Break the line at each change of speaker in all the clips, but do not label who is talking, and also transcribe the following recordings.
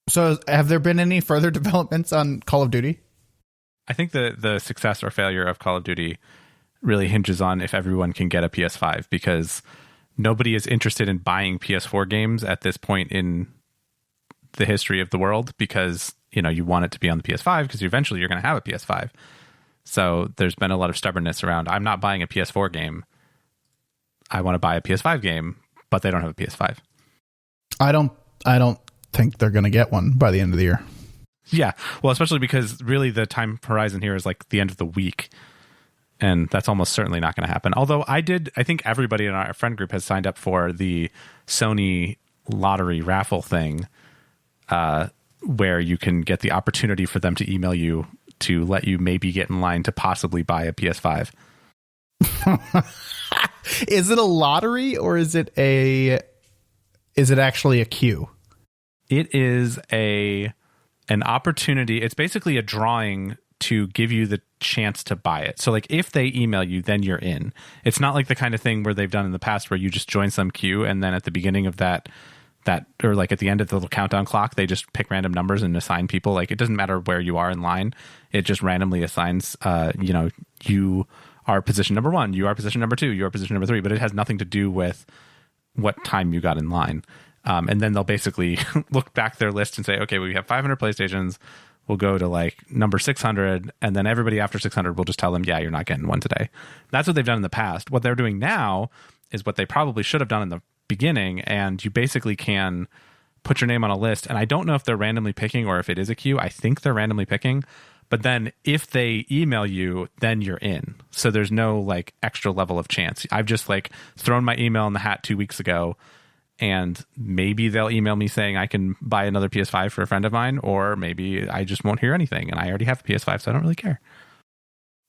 So have there been any further developments on Call of Duty?
I think the success or failure of Call of Duty really hinges on if everyone can get a PS5, because nobody is interested in buying PS4 games at this point in the history of the world, because you want it to be on the PS5 because eventually you're going to have a PS5. So there's been a lot of stubbornness around, I'm not buying a PS4 game. I want to buy a PS5 game, but they don't have a PS5.
I don't think they're going to get one by the end of the year.
Yeah. Well, especially because really the time horizon here is like the end of the week. And that's almost certainly not going to happen. Although I think everybody in our friend group has signed up for the Sony lottery raffle thing, where you can get the opportunity for them to email you to let you maybe get in line to possibly buy a PS5.
Is it a lottery or is it actually a queue?
It is an opportunity. It's basically a drawing to give you the chance to buy it. So like if they email you, then you're in. It's not like the kind of thing where they've done in the past where you just join some queue and then at the beginning of that or like at the end of the little countdown clock, they just pick random numbers and assign people. Like it doesn't matter where you are in line. It just randomly assigns, you are position number 1, you are position number 2, you are position number 3, but it has nothing to do with what time you got in line. And then they'll basically look back their list and say, okay, we have 500 PlayStations. We'll go to like number 600. And then everybody after 600 will just tell them, yeah, you're not getting one today. That's what they've done in the past. What they're doing now is what they probably should have done in the beginning. And you basically can put your name on a list. And I don't know if they're randomly picking or if it is a queue. I think they're randomly picking. But then if they email you, then you're in. So there's no like extra level of chance. I've just like thrown my email in the hat 2 weeks ago. And maybe they'll email me saying I can buy another PS5 for a friend of mine, or maybe I just won't hear anything and I already have a PS5, so I don't really care.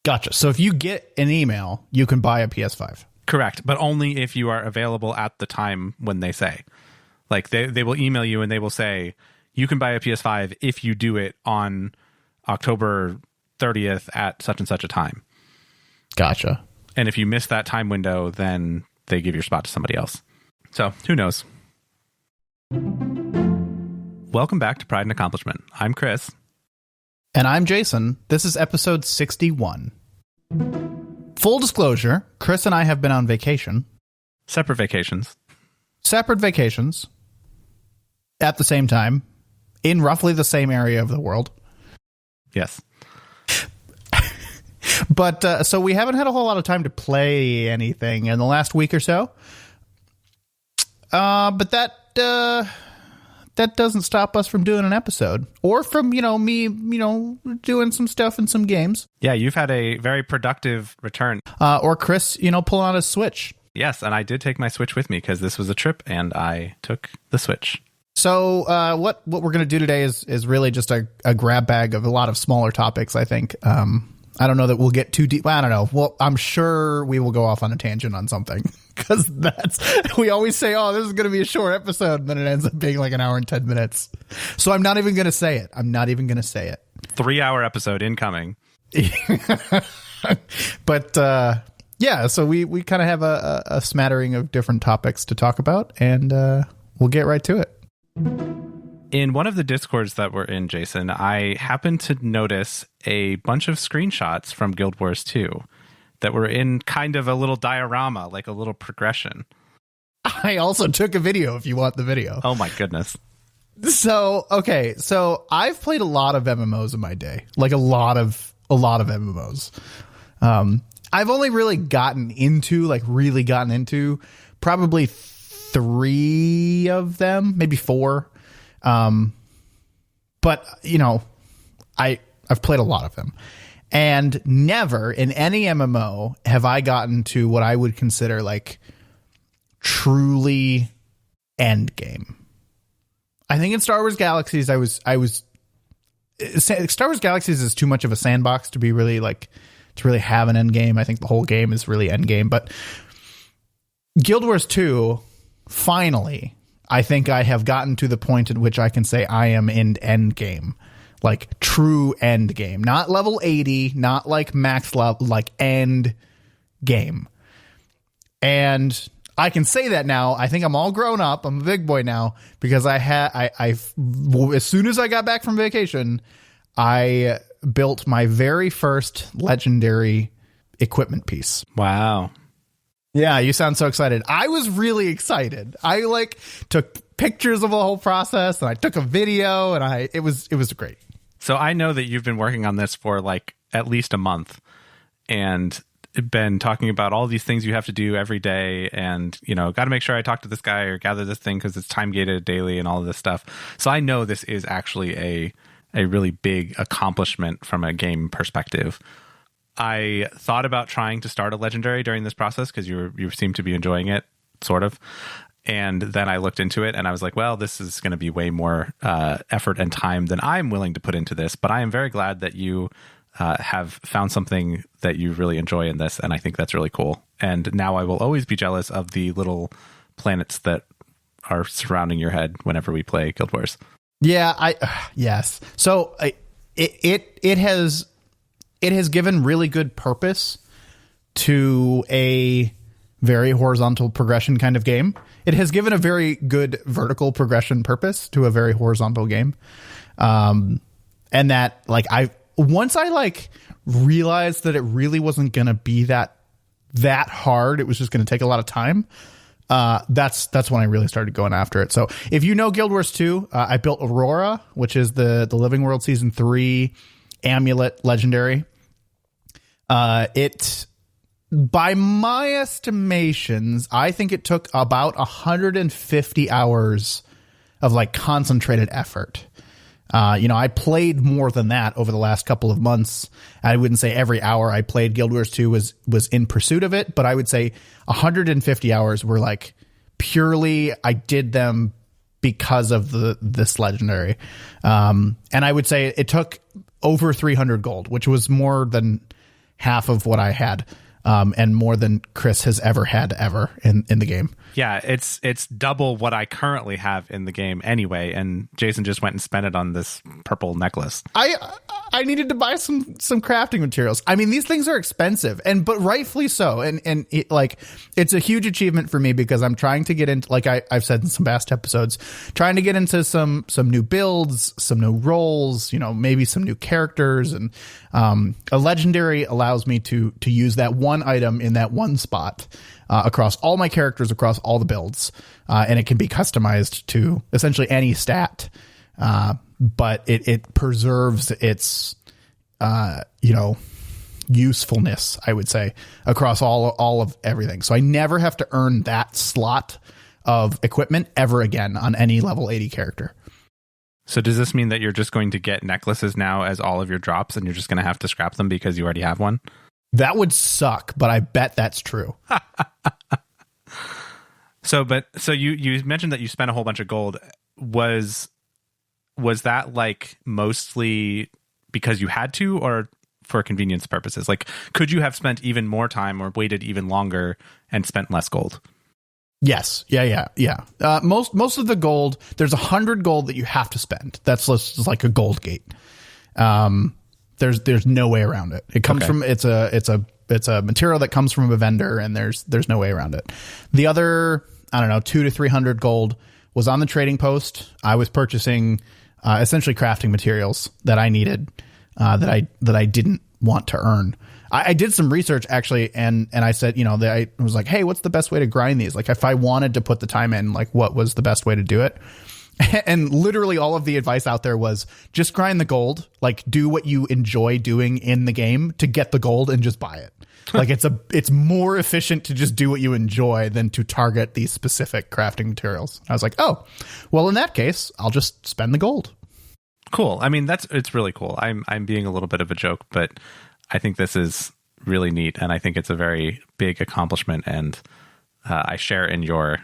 Gotcha. So if you get an email, you can buy a PS5.
Correct, but only if you are available at the time when they say. Like they will email you and they will say, you can buy a PS5 if you do it on October 30th at such and such a time.
Gotcha.
And if you miss that time window, then they give your spot to somebody else. So, who knows? Welcome back to Pride and Accomplishment. I'm Chris.
And I'm Jason. This is episode 61. Full disclosure, Chris and I have been on vacation.
Separate vacations.
Separate vacations. At the same time. In roughly the same area of the world.
Yes.
But, so we haven't had a whole lot of time to play anything in the last week or so. But that doesn't stop us from doing an episode or from, me, doing some stuff in some games.
Yeah, you've had a very productive return.
Or Chris, pull on his Switch.
Yes, and I did take my Switch with me because this was a trip and I took the Switch.
So what we're going to do today is really just a grab bag of a lot of smaller topics, I think. I don't know that we'll get too deep. I don't know. Well, I'm sure we will go off on a tangent on something because we always say, oh, this is going to be a short episode. And then it ends up being like an hour and 10 minutes. So I'm not even going to say it.
3-hour episode incoming.
But yeah, so we kind of have a smattering of different topics to talk about and we'll get right to it.
In one of the Discords that we're in, Jason, I happened to notice a bunch of screenshots from Guild Wars 2 that were in kind of a little diorama, like a little progression.
I also took a video if you want the video.
Oh my goodness.
So, okay, so I've played a lot of MMOs in my day, like a lot of MMOs. I've only really gotten into probably 3 of them, maybe 4. But I've played a lot of them and never in any MMO have I gotten to what I would consider like truly end game. I think in Star Wars Galaxies, Star Wars Galaxies is too much of a sandbox to be really like, to really have an end game. I think the whole game is really end game, but Guild Wars 2, finally, I think I have gotten to the point at which I can say I am in end game, like true end game, not level 80, not like max level, like end game. And I can say that now. I think I'm all grown up. I'm a big boy now because as soon as I got back from vacation, I built my very first legendary equipment piece.
Wow.
Yeah, you sound so excited. I was really excited. I took pictures of the whole process and I took a video and it was great.
So I know that you've been working on this for at least a month and been talking about all these things you have to do every day and, got to make sure I talk to this guy or gather this thing because it's time gated daily and all of this stuff. So I know this is actually a really big accomplishment from a game perspective. I thought about trying to start a legendary during this process because you seem to be enjoying it, sort of. And then I looked into it and I was like, well, this is going to be way more effort and time than I'm willing to put into this. But I am very glad that you have found something that you really enjoy in this. And I think that's really cool. And now I will always be jealous of the little planets that are surrounding your head whenever we play Guild Wars.
Yeah, yes. So it has given really good purpose to a very horizontal progression kind of game. It has given a very good vertical progression purpose to a very horizontal game. And that once I realized that it really wasn't going to be that hard, it was just going to take a lot of time. That's when I really started going after it. So if you know Guild Wars 2, I built Aurora, which is the Living World Season 3 Amulet Legendary. It, by my estimations, I think it took about 150 hours of concentrated effort. I played more than that over the last couple of months. I wouldn't say every hour I played Guild Wars 2 was in pursuit of it, but I would say 150 hours were purely I did them because of this legendary. And I would say it took over 300 gold, which was more than half of what I had. And more than Chris has ever had in the game.
Yeah, it's double what I currently have in the game anyway, and Jason just went and spent it on this purple necklace.
I needed to buy some crafting materials. I mean, these things are expensive, but rightfully so. And it's a huge achievement for me because I'm trying to get into, I've said in some past episodes, trying to get into some new builds, some new roles, maybe some new characters, and a legendary allows me to use that one item in that one spot across all my characters, across all the builds, and it can be customized to essentially any stat. But it preserves its, usefulness, I would say, across all of everything. So I never have to earn that slot of equipment ever again on any level 80 character.
So does this mean that you're just going to get necklaces now as all of your drops and you're just going to have to scrap them because you already have one?
That would suck, but I bet that's true.
So you mentioned that you spent a whole bunch of gold. Was that mostly because you had to, or for convenience purposes? Could you have spent even more time or waited even longer and spent less gold?
Yes. Yeah. Most of the gold, there's 100 gold that you have to spend. That's just like a gold gate. There's no way around it. It comes from, it's a material that comes from a vendor, and there's no way around it. The other, I don't know, 200 to 300 gold was on the trading post. I was purchasing essentially crafting materials that I needed, that I didn't want to earn. I did some research actually, and I said, I was like, hey, what's the best way to grind these? If I wanted to put the time in, what was the best way to do it? And literally all of the advice out there was just grind the gold, do what you enjoy doing in the game to get the gold and just buy it. It's more efficient to just do what you enjoy than to target these specific crafting materials. I was like, oh, well, in that case, I'll just spend the gold.
Cool. I mean, it's really cool. I'm being a little bit of a joke, but I think this is really neat, and I think it's a very big accomplishment, and I share in your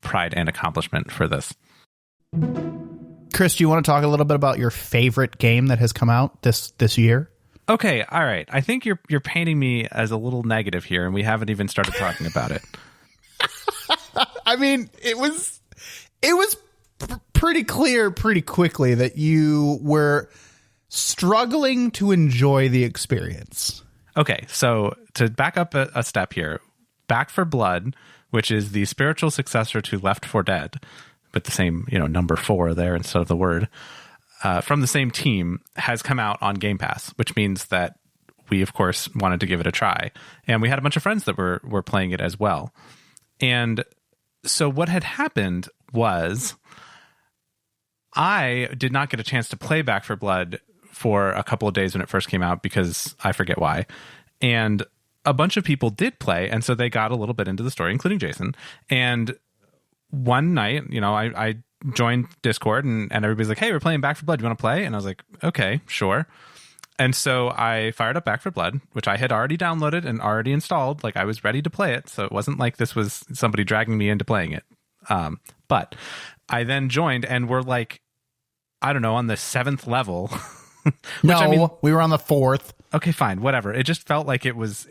pride and accomplishment for this.
Chris, do you want to talk a little bit about your favorite game that has come out this year?
Okay, all right. I think you're painting me as a little negative here, and we haven't even started talking about it.
I mean, it was pretty clear pretty quickly that you were struggling to enjoy the experience.
Okay, so to back up a step here, Back 4 Blood which is the spiritual successor to Left 4 Dead, with the same, number 4 there instead of the word, from the same team, has come out on Game Pass, which means that we, of course, wanted to give it a try. And we had a bunch of friends that were playing it as well. And so what had happened was I did not get a chance to play Back 4 Blood for a couple of days when it first came out because I forget why. And a bunch of people did play, and so they got a little bit into the story, including Jason. And one night, I joined Discord and everybody's like, hey, we're playing Back 4 Blood. Do you want to play? And I was like, okay, sure. And so I fired up Back 4 Blood, which I had already downloaded and already installed. Like, I was ready to play it. So it wasn't like this was somebody dragging me into playing it. But I then joined and we're like, I don't know, on the 7th level.
No, we were on the 4th.
Okay, fine, whatever. It just felt like it was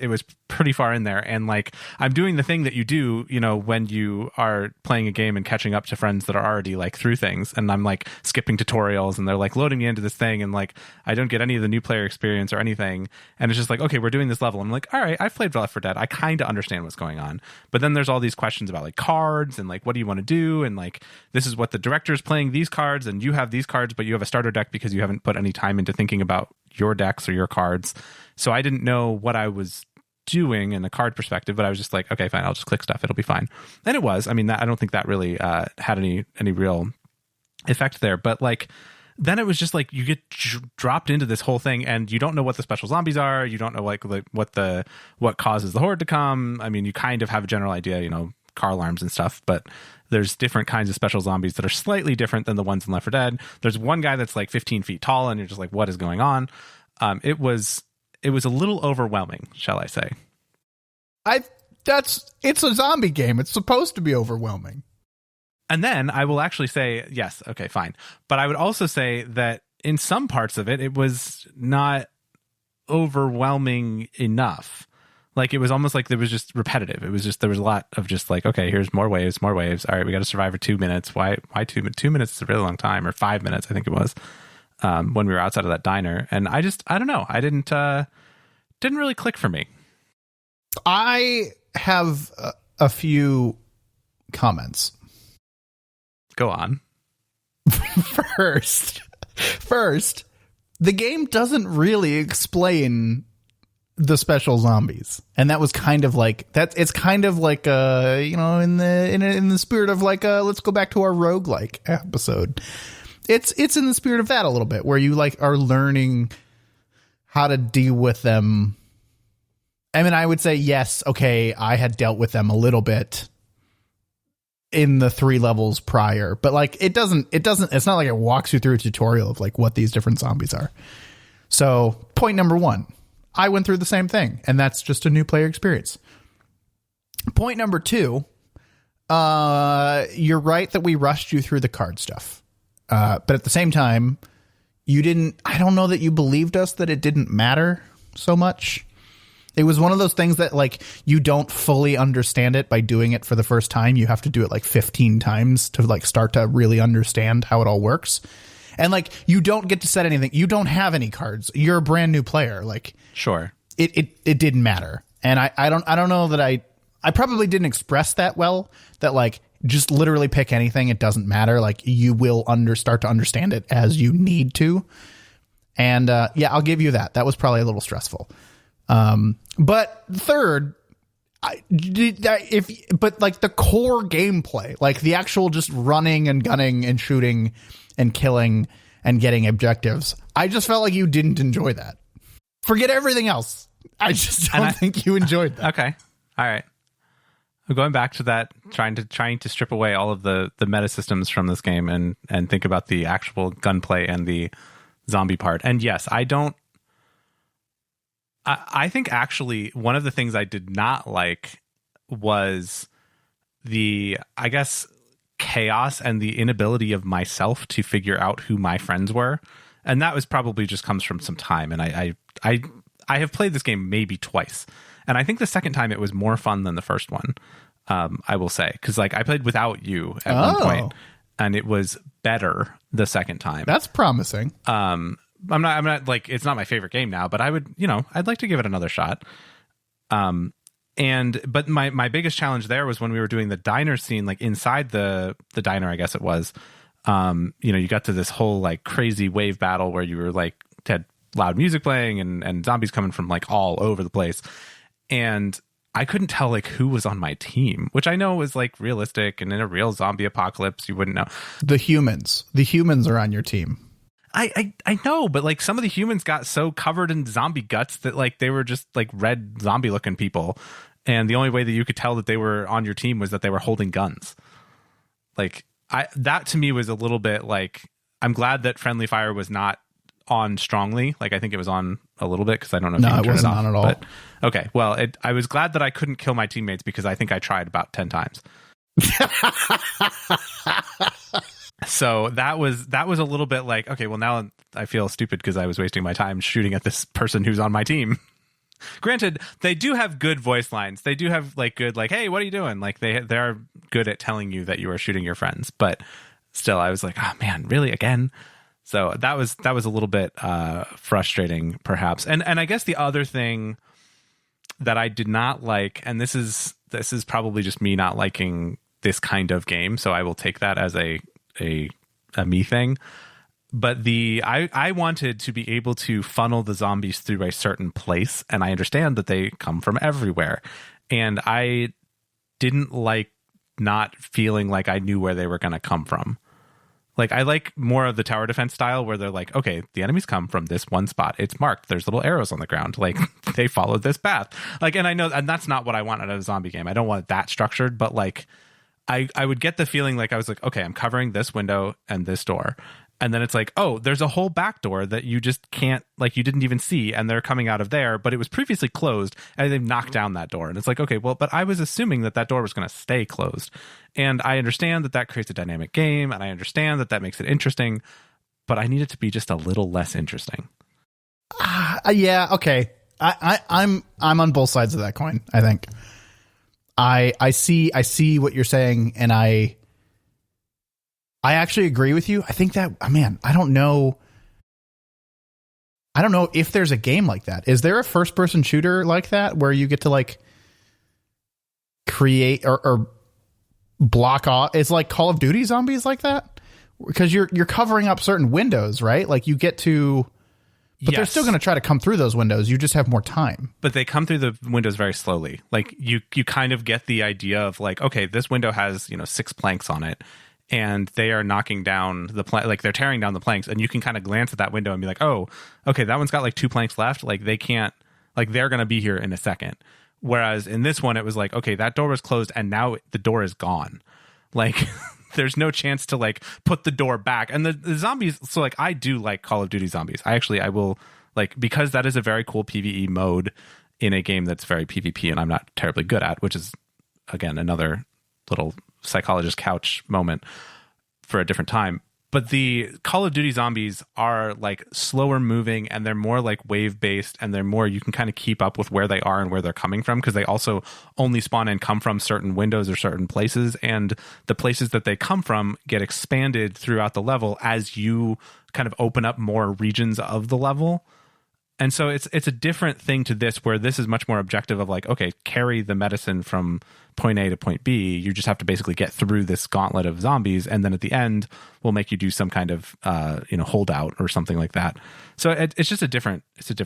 pretty far in there, and like I'm doing the thing that you do, when you are playing a game and catching up to friends that are already like through things, and I'm like skipping tutorials, and they're like loading me into this thing, and like I don't get any of the new player experience or anything, and it's just like, okay, we're doing this level. I'm like, all right, I've played Left 4 Dead, I kind of understand what's going on, but then there's all these questions about like cards and like what do you want to do, and like this is what the director's playing these cards, and you have these cards, but you have a starter deck because you haven't put any time into thinking about your decks or your cards. So I didn't know what I was doing in a card perspective, but I was just like, okay, fine, I'll just click stuff, it'll be fine. And it was. I mean, I don't think that really had any real effect there, but like then it was just like you get dropped into this whole thing and you don't know what the special zombies are, you don't know like what causes the horde to come. I mean, you kind of have a general idea, car alarms and stuff, but there's different kinds of special zombies that are slightly different than the ones in Left 4 Dead. There's one guy that's like 15 feet tall and you're just like, what is going on? It was a little overwhelming, shall I say.
It's a zombie game. It's supposed to be overwhelming.
And then I will actually say, yes, okay, fine. But I would also say that in some parts of it, it was not overwhelming enough. Like, it was almost like there was just repetitive. It was just, there was a lot of just like, okay, here's more waves. All right, we got to survive for 2 minutes. Why 2 minutes? 2 minutes is a really long time, or 5 minutes, I think it was, when we were outside of that diner. And I don't know. I didn't really click for me.
I have a few comments.
Go on.
First, the game doesn't really explain the special zombies, and that was kind of like that. It's kind of like in the spirit of like let's go back to our roguelike episode. It's in the spirit of that a little bit, where you like are learning how to deal with them. I mean, I would say yes. Okay, I had dealt with them a little bit in the 3 levels prior, but like it's not like it walks you through a tutorial of like what these different zombies are. So point number 1, I went through the same thing, and that's just a new player experience. Point number 2, you're right that we rushed you through the card stuff. But at the same time, I don't know that you believed us that it didn't matter so much. It was one of those things that like you don't fully understand it by doing it for the first time. You have to do it like 15 times to like start to really understand how it all works. And like you don't get to set anything. You don't have any cards. You're a brand new player. Like,
sure,
it didn't matter. And I don't know that I probably didn't express that well, that like just literally pick anything. It doesn't matter. Like you will start to understand it as you need to. And yeah, I'll give you that. That was probably a little stressful. But third, but like the core gameplay, like the actual just running and gunning and shooting and killing and getting objectives, I just felt like you didn't enjoy that. Forget everything else. I just don't think you enjoyed that.
Okay. All right. I'm going back to that, trying to strip away all of the meta systems from this game and think about the actual gunplay and the zombie part. And yes, I think actually one of the things I did not like was the, I guess, chaos and the inability of myself to figure out who my friends were. And that was probably just comes from some time. And I have played this game maybe twice. And I think the second time it was more fun than the first one, I will say. Because like I played without you at one point, and it was better the second time.
That's promising.
I'm not like, it's not my favorite game now, but I would, I'd like to give it another shot. But my biggest challenge there was when we were doing the diner scene, like inside the diner, I guess it was. You got to this whole like crazy wave battle where you were like had loud music playing and zombies coming from like all over the place, and I couldn't tell like who was on my team, which I know is like realistic, and in a real zombie apocalypse you wouldn't know. The humans are on your team. I know, but like some of the humans got so covered in zombie guts that like they were just like red zombie looking people, and the only way that you could tell that they were on your team was that they were holding guns. Like that to me was a little bit like, I'm glad that friendly fire was not on strongly. Like I think it was on a little bit because I don't know if you can turn it off. No, it wasn't on at all. But, okay, well, I was glad that I couldn't kill my teammates because I think I tried about 10 times. So that was a little bit like, okay, well now I feel stupid because I was wasting my time shooting at this person who's on my team. Granted, they do have good voice lines. They do have like good like, hey, what are you doing? Like they're good at telling you that you are shooting your friends. But still, I was like, oh man, really again? So that was a little bit frustrating, perhaps. And I guess the other thing that I did not like, and this is probably just me not liking this kind of game, so I will take that as a me thing. But I wanted to be able to funnel the zombies through a certain place, and I understand that they come from everywhere. And I didn't like not feeling like I knew where they were going to come from. Like, I like more of the tower defense style where they're like, okay, the enemies come from this one spot. It's marked. There's little arrows on the ground. Like, they followed this path. Like, and I know, and that's not what I want out of a zombie game. I don't want that structured, but like, I would get the feeling like I was like, okay, I'm covering this window and this door. And then it's like, oh, there's a whole back door that you just can't, like, you didn't even see, and they're coming out of there, but it was previously closed, and they've knocked down that door. And it's like, okay, well, but I was assuming that door was going to stay closed. And I understand that creates a dynamic game, and I understand that makes it interesting, but I need it to be just a little less interesting.
Yeah, okay. I'm on both sides of that coin, I think. I see what you're saying, and I actually agree with you. I think that, man, I don't know if there's a game like that. Is there a first person shooter like that where you get to like create or block off? It's like Call of Duty zombies like that, because you're covering up certain windows, right? Like you get to, but yes, they're still going to try to come through those windows. You just have more time. But
they come through the windows very slowly. Like you kind of get the idea of like, okay, this window has, 6 planks on it, and they are knocking down like they're tearing down the planks, and you can kind of glance at that window and be like, oh, okay, that one's got like 2 planks left. Like they can't, like they're going to be here in a second. Whereas in this one, it was like, okay, that door was closed and now the door is gone. Like there's no chance to like put the door back. And the zombies. So like, I do like Call of Duty zombies. I will like, because that is a very cool PvE mode in a game that's very PvP and I'm not terribly good at, which is again, another little psychologist couch moment for a different time. But the Call of Duty zombies are like slower moving, and they're more like wave based, and they're more, you can kind of keep up with where they are and where they're coming from, because they also only spawn and come from certain windows or certain places, and the places that they come from get expanded throughout the level as you kind of open up more regions of the level. And so it's a different thing to this, where this is much more objective of like, okay, carry the medicine from point A to point B. You just have to basically get through this gauntlet of zombies, and then at the end, we'll make you do some kind of holdout or something like that. So it's just a different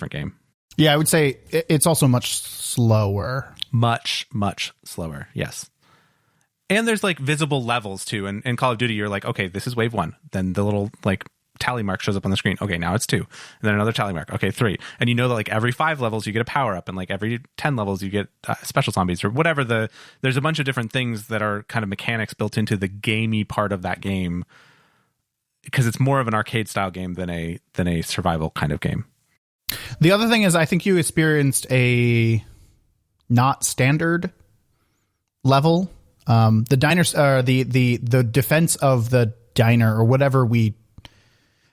game.
Yeah, I would say it's also much slower.
Much slower. Yes. And there's like visible levels too. And in Call of Duty, you're like, okay, this is wave 1. Then the little like tally mark shows up on the screen. Okay, now it's 2. And then another tally mark. Okay, 3. And you know that like every 5 levels you get a power up, and like every 10 levels you get special zombies or whatever. There's a bunch of different things that are kind of mechanics built into the gamey part of that game, because it's more of an arcade style game than a survival kind of game.
The other thing is, I think you experienced a not standard level. The diners, the defense of the diner or whatever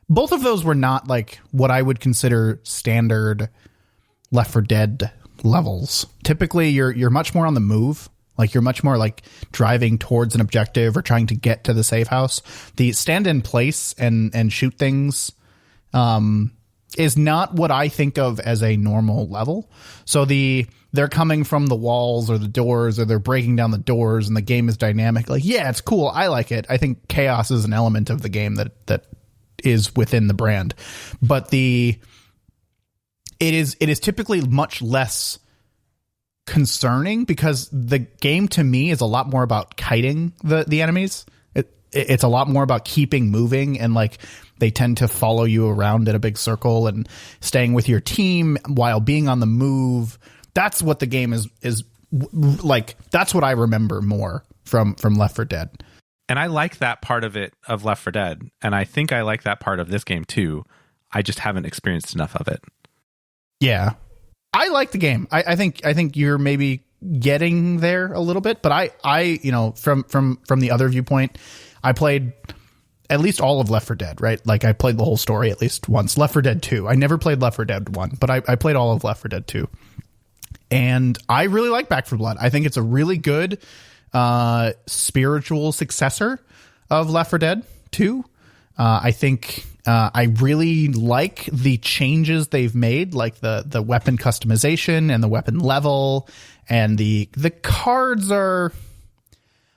both of those were not like what I would consider standard Left 4 Dead levels. Typically, you're much more on the move. Like you're much more like driving towards an objective or trying to get to the safe house. The stand in place and shoot things is not what I think of as a normal level. So they're coming from the walls or the doors, or they're breaking down the doors, and the game is dynamic. Like, yeah, it's cool. I like it. I think chaos is an element of the game that is within the brand, but it is typically much less concerning, because the game to me is a lot more about kiting the enemies. It's a lot more about keeping moving, and like they tend to follow you around in a big circle and staying with your team while being on the move. That's what the game is like. That's what I remember more from Left 4 Dead.
And I like that part of it, of Left 4 Dead, and I think I like that part of this game too. I just haven't experienced enough of it.
Yeah, I like the game. I think you're maybe getting there a little bit, but I from the other viewpoint, I played at least all of Left 4 Dead, right? Like I played the whole story at least once. Left 4 Dead 2. I never played Left 4 Dead 1, but I played all of Left 4 Dead 2. And I really like Back 4 Blood. I think it's a really good spiritual successor of Left 4 Dead 2. I think I really like the changes they've made, like the weapon customization and the weapon level, and the cards are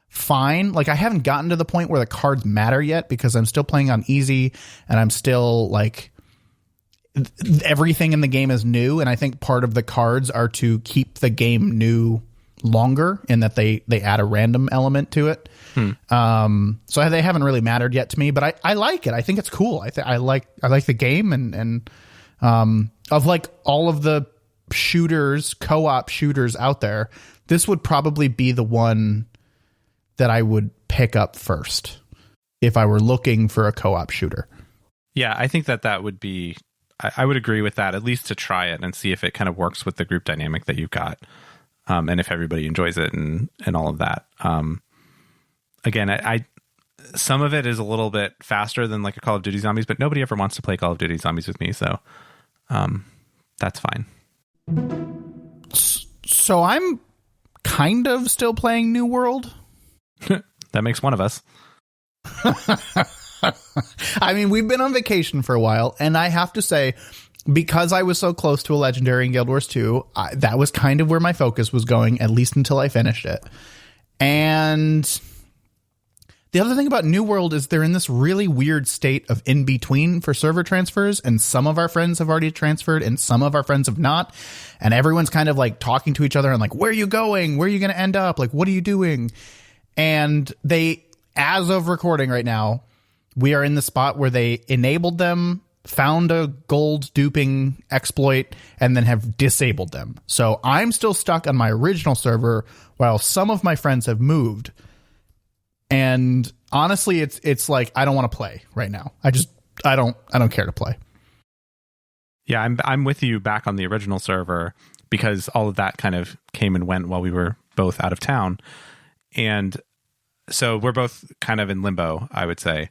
fine. Like I haven't gotten to the point where the cards matter yet, because I'm still playing on easy, and I'm still like everything in the game is new, and I think part of the cards are to keep the game new longer, in that they add a random element to it. So they haven't really mattered yet to me, but I like it. I think it's cool. I like the game, and of like all of the co-op shooters out there, this would probably be the one that I would pick up first if I were looking for a co-op shooter.
Yeah, I think that would be, I would agree with that, at least to try it and see if it kind of works with the group dynamic that you've got. And if everybody enjoys it and all of that. Again, I some of it is a little bit faster than like a Call of Duty Zombies, but nobody ever wants to play Call of Duty Zombies with me, so that's fine.
So I'm kind of still playing New World.
That makes one of us.
I mean, we've been on vacation for a while, and I have to say, because I was so close to a Legendary in Guild Wars 2, that was kind of where my focus was going, at least until I finished it. And the other thing about New World is they're in this really weird state of in between for server transfers, and some of our friends have already transferred and some of our friends have not. And everyone's kind of like talking to each other and like, where are you going? Where are you going to end up? Like, what are you doing? And they, as of recording right now, we are in the spot where they enabled them, found a gold duping exploit, and then have disabled them. So I'm still stuck on my original server while some of my friends have moved. And honestly, it's like, I don't want to play right now. I don't care to play.
Yeah, I'm with you back on the original server, because all of that kind of came and went while we were both out of town. And so we're both kind of in limbo, I would say.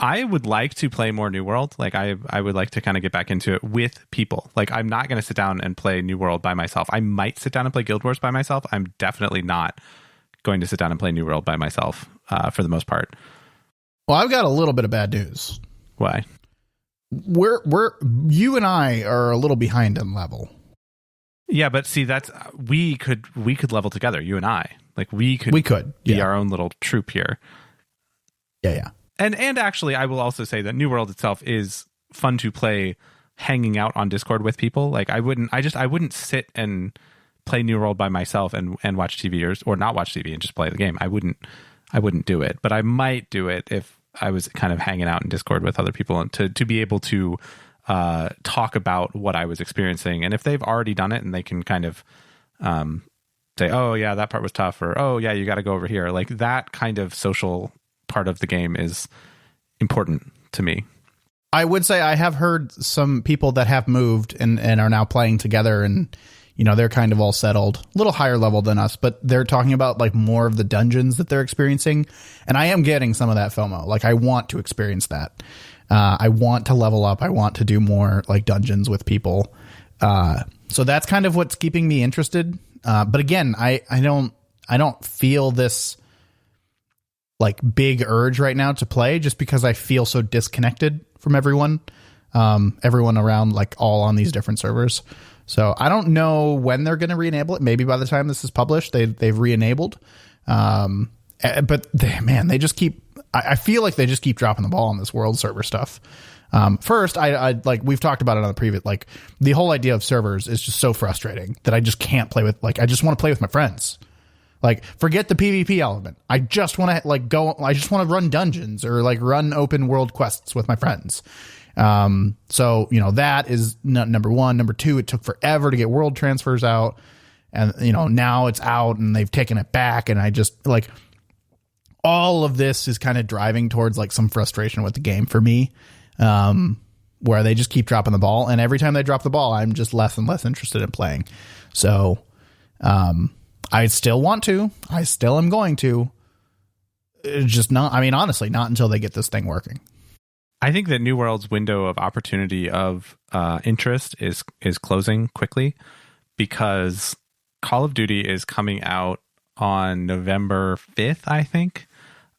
I would like to play more New World. Like I would like to kind of get back into it with people. Like I'm not going to sit down and play New World by myself. I might sit down and play Guild Wars by myself. I'm definitely not going to sit down and play New World by myself for the most part.
Well, I've got a little bit of bad news.
Why?
You and I are a little behind in level.
Yeah, but see, that's we could level together, you and I. Like we could be our own little troop here.
Yeah.
And actually, I will also say that New World itself is fun to play hanging out on Discord with people. Like I wouldn't sit and play New World by myself and watch TV or not watch TV and just play the game. I wouldn't do it, but I might do it if I was kind of hanging out in Discord with other people, and to be able to talk about what I was experiencing. And if they've already done it and they can kind of say, oh yeah, that part was tough, or oh yeah, you got to go over here. Like that kind of social part of the game is important to me.
I would say I have heard some people that have moved and are now playing together, and they're kind of all settled, a little higher level than us, but they're talking about like more of the dungeons that they're experiencing. And I am getting some of that FOMO. Like I want to experience that. I want to level up. I want to do more like dungeons with people. So that's kind of what's keeping me interested. But again, I don't feel this like big urge right now to play, just because I feel so disconnected from everyone. everyone around, like all on these different servers. So I don't know when they're going to re-enable it. Maybe by the time this is published, they've re-enabled. But they just keep, I feel like they just keep dropping the ball on this world server stuff. First, I like, we've talked about it on the previous, like the whole idea of servers is just so frustrating that I just can't play with, like, I just want to play with my friends. Like, forget the PvP element. I just want to I just want to run dungeons or like run open world quests with my friends. So, that is number one. Number two, it took forever to get world transfers out, and, now it's out and they've taken it back. And I just like, all of this is kind of driving towards like some frustration with the game for me, where they just keep dropping the ball. And every time they drop the ball, I'm just less and less interested in playing. So, I still want to, I still am going to, just not, I mean, honestly, not until they get this thing working.
I think that New World's window of opportunity of interest is closing quickly, because Call of Duty is coming out on November 5th, I think.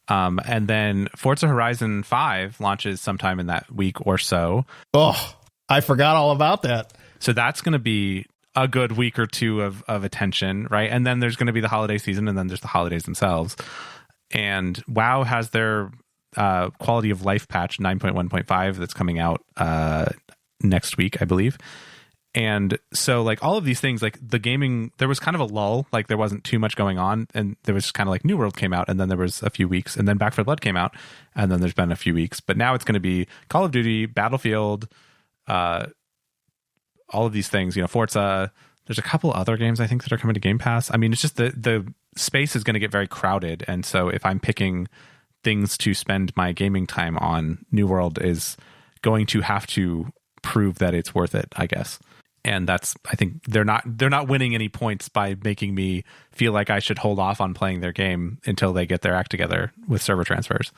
And then Forza Horizon 5 launches sometime in that week or so.
Oh, I forgot all about that.
So that's going to be a good week or two of attention, right? And then there's going to be the holiday season, and then there's the holidays themselves. And WoW has their quality of life patch 9.1.5 that's coming out next week, I believe. And so like all of these things, like the gaming, there was kind of a lull, like there wasn't too much going on, and there was kind of like New World came out, and then there was a few weeks, and then Back 4 Blood came out, and then there's been a few weeks, but now it's going to be Call of Duty, Battlefield, all of these things, Forza. There's a couple other games I think that are coming to Game Pass. I mean, it's just the space is going to get very crowded, and so if I'm picking things to spend my gaming time on, New World is going to have to prove that it's worth it, I guess. And that's, I think they're not winning any points by making me feel like I should hold off on playing their game until they get their act together with server transfers.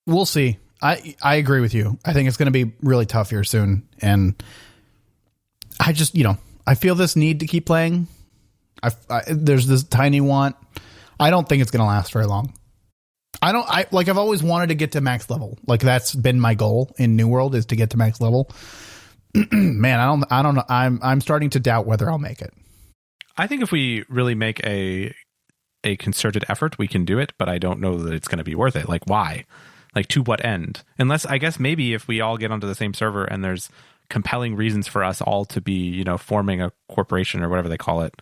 We'll
see. I agree with you. I think it's going to be really tough here soon. And I just, I feel this need to keep playing. There's this tiny want. I don't think it's going to last very long. I've always wanted to get to max level. Like that's been my goal in New World, is to get to max level. Man, I don't know. I'm starting to doubt whether I'll make it.
I think if we really make a concerted effort, we can do it, but I don't know that it's going to be worth it. Like, why? Like, to what end? Unless, I guess maybe if we all get onto the same server and there's compelling reasons for us all to be, forming a corporation or whatever they call it.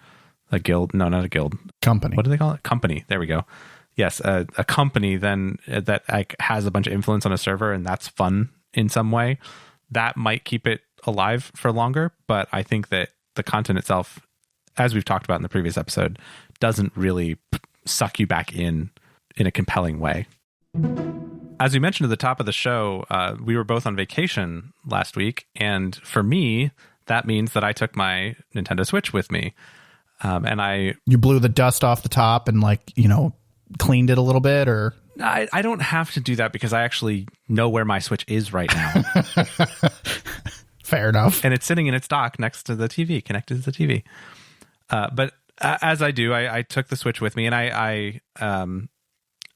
A guild. No, not a guild.
Company.
What do they call it? Company. There we go. Yes, a company then that like has a bunch of influence on a server, and that's fun in some way. That might keep it alive for longer, but I think that the content itself, as we've talked about in the previous episode, doesn't really suck you back in a compelling way. As we mentioned at the top of the show, we were both on vacation last week, and for me, that means that I took my Nintendo Switch with me. You blew the dust off the top and cleaned it a little bit, or? I don't have to do that because I actually know where my Switch is right now.
Fair enough.
And it's sitting in its dock next to the TV, connected to the TV. But as I do, I took the Switch with me, and I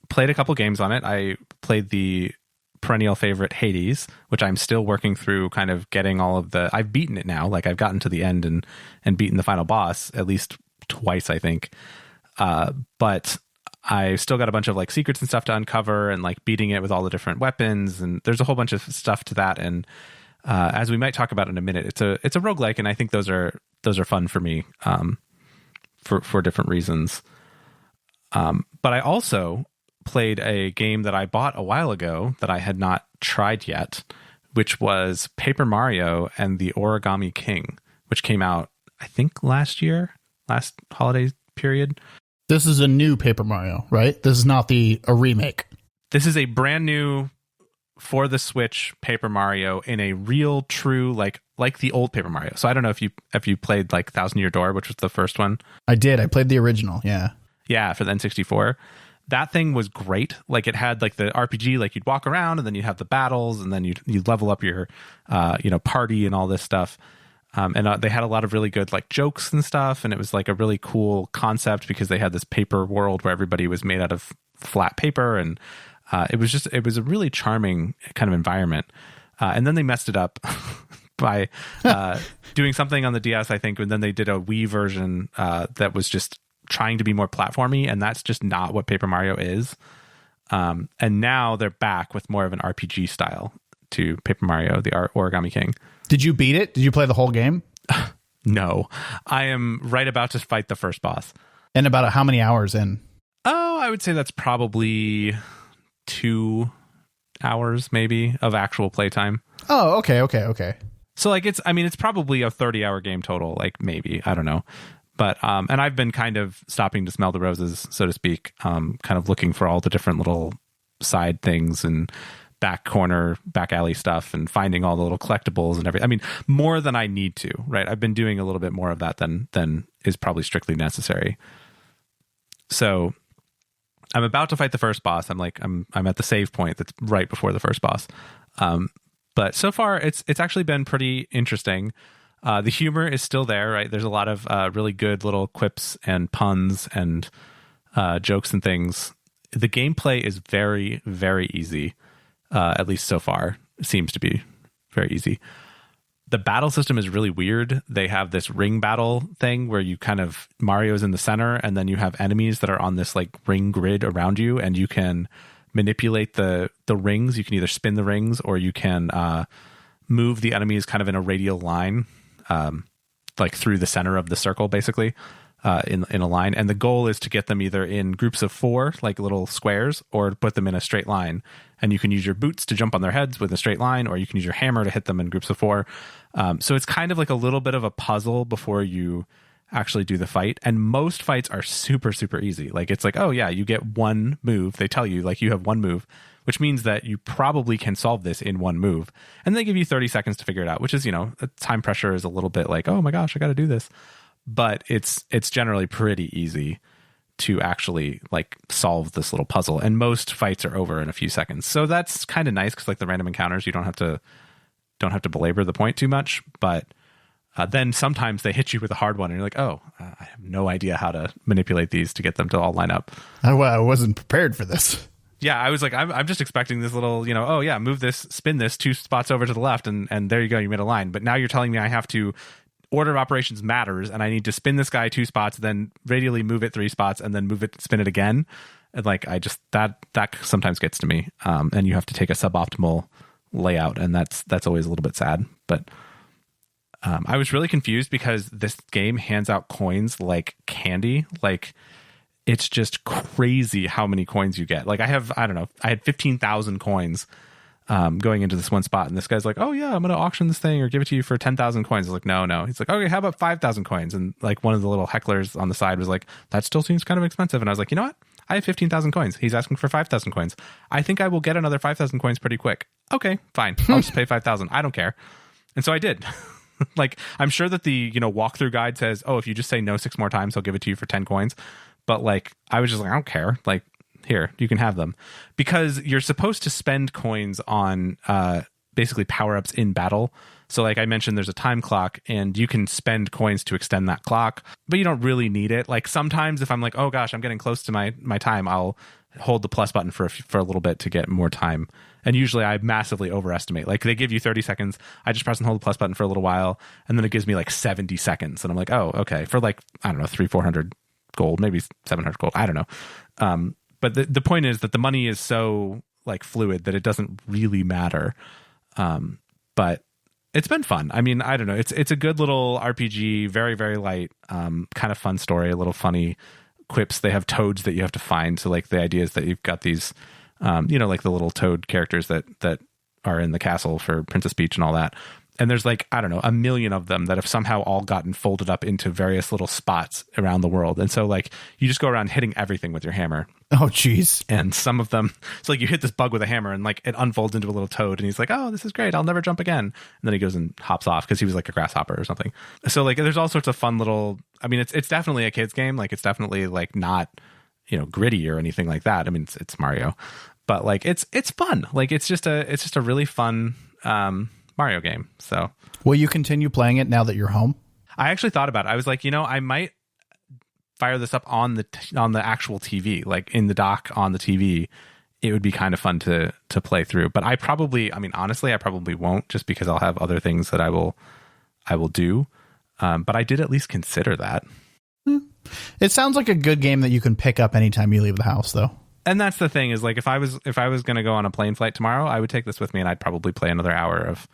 played a couple games on it. I played the perennial favorite Hades, which I'm still working through, kind of getting all of the... I've beaten it now. Like, I've gotten to the end and beaten the final boss at least twice, I think. But I still got a bunch of like secrets and stuff to uncover, and like beating it with all the different weapons, and there's a whole bunch of stuff to that. And as we might talk about in a minute, it's a roguelike, and I think those are fun for me for different reasons. But I also played a game that I bought a while ago that I had not tried yet, which was Paper Mario and the Origami King, which came out, I think, last holiday period.
This is a new Paper Mario, right? This is not a remake.
This is a brand new for the Switch Paper Mario in a real, true, like the old Paper Mario. So I don't know if you played like Thousand Year Door, which was the first one.
I did. I played the original. Yeah.
Yeah, for the N64. That thing was great. Like, it had like the RPG, like you'd walk around and then you'd have the battles, and then you'd level up your party and all this stuff. And they had a lot of really good like jokes and stuff, and it was like a really cool concept because they had this paper world where everybody was made out of flat paper, and it was a really charming kind of environment. And then they messed it up by doing something on the DS, I think, and then they did a Wii version that was just trying to be more platformy, and that's just not what Paper Mario is. And now they're back with more of an RPG style to Paper Mario, the Origami King.
Did you beat it? Did you play the whole game?
No. I am right about to fight the first boss.
And about how many hours in?
Oh, I would say that's probably 2 hours maybe of actual playtime.
Oh, okay.
So like it's probably a 30-hour game total, like maybe, I don't know. But and I've been kind of stopping to smell the roses, so to speak, kind of looking for all the different little side things and back alley stuff and finding all the little collectibles and everything. I mean, more than I need to, right? I've been doing a little bit more of that than is probably strictly necessary. So I'm about to fight the first boss. I'm at the save point that's right before the first boss. But so far it's actually been pretty interesting. The humor is still there, right? There's a lot of really good little quips and puns and jokes and things. The gameplay is very, very easy. At least so far, it seems to be very easy. The battle system is really weird. They have this ring battle thing where you kind of Mario's in the center, and then you have enemies that are on this like ring grid around you, and you can manipulate the rings. You can either spin the rings or you can move the enemies kind of in a radial line, like through the center of the circle, basically. In a line, and the goal is to get them either in groups of 4, like little squares, or to put them in a straight line. And you can use your boots to jump on their heads with a straight line, or you can use your hammer to hit them in groups of 4. So it's kind of like a little bit of a puzzle before you actually do the fight. And most fights are super, super easy. Like it's like, oh yeah, you get one move. They tell you like you have one move, which means that you probably can solve this in one move. And they give you 30 seconds to figure it out, which is, time pressure is a little bit like, oh my gosh, I got to do this. But it's generally pretty easy to actually like solve this little puzzle, and most fights are over in a few seconds. So that's kind of nice because like the random encounters, you don't have to belabor the point too much. But then sometimes they hit you with a hard one, and you're like, oh, I have no idea how to manipulate these to get them to all line up.
I wasn't prepared for this.
Yeah, I was like, I'm just expecting this little, oh yeah, move this, spin this 2 spots over to the left, and there you go, you made a line. But now you're telling me I have to. Order of operations matters, and I need to spin this guy 2 spots, then radially move it 3 spots, and then spin it again. And like I just that sometimes gets to me, and you have to take a suboptimal layout, and that's always a little bit sad. But I was really confused because this game hands out coins like candy. Like it's just crazy how many coins you get. Like I had 15,000 coins. Going into this one spot, and this guy's like, oh yeah, I'm gonna auction this thing or give it to you for 10,000 coins. I was like, no. He's like, okay, how about 5,000 coins? And like one of the little hecklers on the side was like, that still seems kind of expensive. And I was like, you know what, I have 15,000 coins. He's asking for 5,000 coins. I think I will get another 5,000 coins pretty quick. Okay, fine, I'll just pay 5,000. I don't care. And so I did. Like I'm sure that the walkthrough guide says, oh, if you just say no 6 more times, I'll give it to you for 10 coins. But like I was just like, I don't care. Like, here, you can have them, because you're supposed to spend coins on basically power-ups in battle. So like I mentioned, there's a time clock, and you can spend coins to extend that clock, but you don't really need it. Like sometimes if I'm like, oh gosh, I'm getting close to my time, I'll hold the plus button for a little bit to get more time. And usually I massively overestimate. Like they give you 30 seconds. I just press and hold the plus button for a little while, and then it gives me like 70 seconds. And I'm like, oh, okay. For like, I don't know, 300-400 gold, maybe 700 gold. I don't know. But the point is that the money is so like fluid that it doesn't really matter. But it's been fun. I mean, I don't know. It's a good little RPG, very, very light, kind of fun story, a little funny quips. They have toads that you have to find. So like the idea is that you've got these, like the little toad characters that are in the castle for Princess Peach and all that. And there's like, I don't know, 1 million of them that have somehow all gotten folded up into various little spots around the world. And so like you just go around hitting everything with your hammer.
Oh, geez.
And some of them, it's like you hit this bug with a hammer and like it unfolds into a little toad, and he's like, oh, this is great, I'll never jump again. And then he goes and hops off because he was like a grasshopper or something. So like there's all sorts of fun little, I mean, it's definitely a kid's game. Like it's definitely like not, gritty or anything like that. I mean, it's Mario, but like it's fun. Like it's just a really fun Mario game. So
will you continue playing it now that you're home?
I actually thought about it. I was like, I might fire this up on the actual TV, like in the dock on the TV, it would be kind of fun to play through. But honestly, I probably won't, just because I'll have other things that I will do. But I did at least consider that.
It sounds like a good game that you can pick up anytime you leave the house, though.
And that's the thing, is like, if I was going to go on a plane flight tomorrow, I would take this with me and I'd probably play another hour of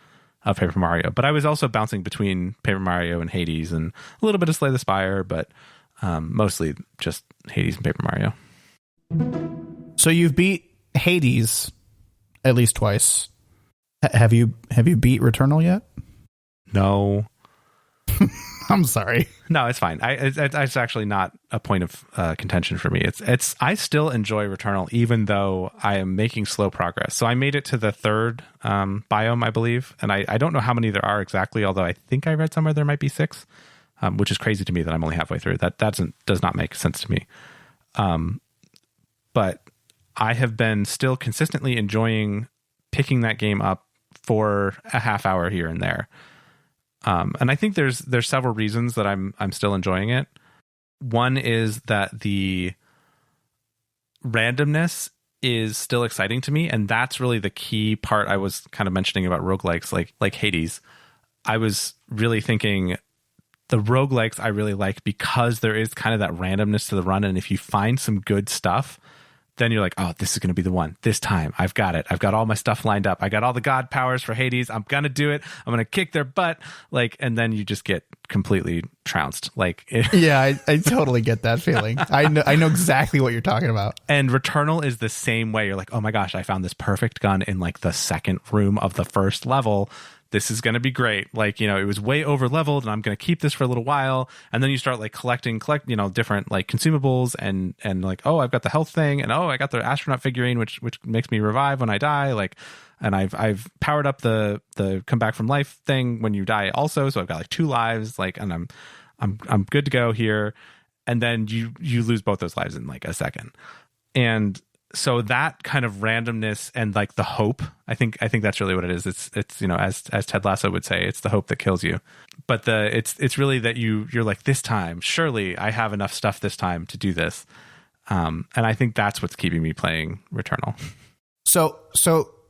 Paper Mario. But I was also bouncing between Paper Mario and Hades and a little bit of Slay the Spire, but mostly just Hades and Paper Mario.
So you've beat Hades at least twice. Have you beat Returnal yet?
No.
I'm sorry.
No, it's fine. It's actually not a point of contention for me. I still enjoy Returnal, even though I am making slow progress. So I made it to the third biome, I believe, and I don't know how many there are exactly. Although I think I read somewhere there might be 6, which is crazy to me that I'm only halfway through. That does not make sense to me. But I have been still consistently enjoying picking that game up for a half hour here and there. And I think there's several reasons that I'm still enjoying it. One is that the randomness is still exciting to me, and that's really the key part I was kind of mentioning about roguelikes, like Hades. I was really thinking the roguelikes I really like because there is kind of that randomness to the run, and if you find some good stuff, then you're like, oh, this is going to be the one. This time, I've got it. I've got all my stuff lined up. I got all the god powers for Hades. I'm going to do it. I'm going to kick their butt. And then you just get completely trounced.
Yeah, I totally get that feeling. I know exactly what you're talking about.
And Returnal is the same way. You're like, oh my gosh, I found this perfect gun in the second room of the first level. This is going to be great. It was way over leveled and I'm going to keep this for a little while. And then you start collecting, different consumables and oh, I've got the health thing. And oh, I got the astronaut figurine, which makes me revive when I die. And I've powered up the come back from life thing when you die also. So I've got 2 lives, and I'm good to go here. And then you lose both those lives in a second. And so that kind of randomness and the hope, I think that's really what it is. It's as Ted Lasso would say, it's the hope that kills you. But it's really that you're like, this time, surely I have enough stuff this time to do this. And I think that's what's keeping me playing Returnal.
So